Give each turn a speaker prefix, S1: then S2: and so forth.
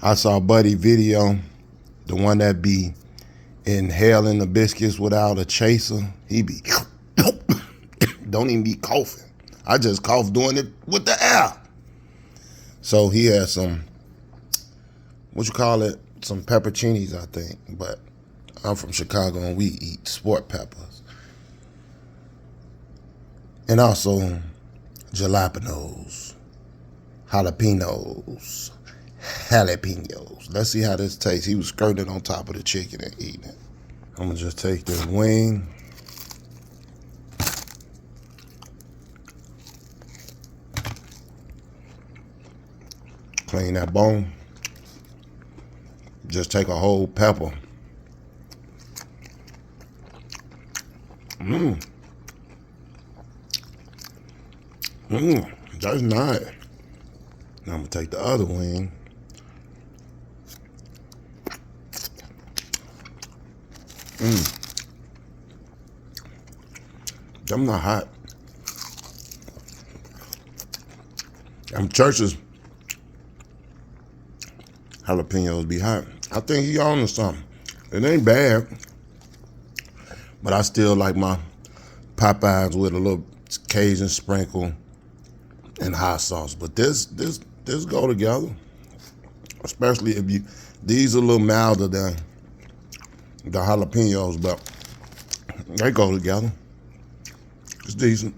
S1: I saw Buddy video, the one that be inhaling the biscuits without a chaser. He be don't even be coughing. I just cough doing it with the air. So he had some, what you call it, some pepperoncinis, I think. But I'm from Chicago and we eat sport peppers. And also jalapenos, jalapenos. Let's see how this tastes. He was skirting on top of the chicken and eating it. I'm gonna just take this wing. Clean that bone. Just take a whole pepper. That's nice. Now I'm gonna take the other wing. Them not hot. Them Church's jalapenos be hot. I think he on to something. It ain't bad, but I still like my Popeyes with a little Cajun sprinkle and hot sauce. But this go together, especially if these are a little milder than the jalapenos, but they go together. It's decent.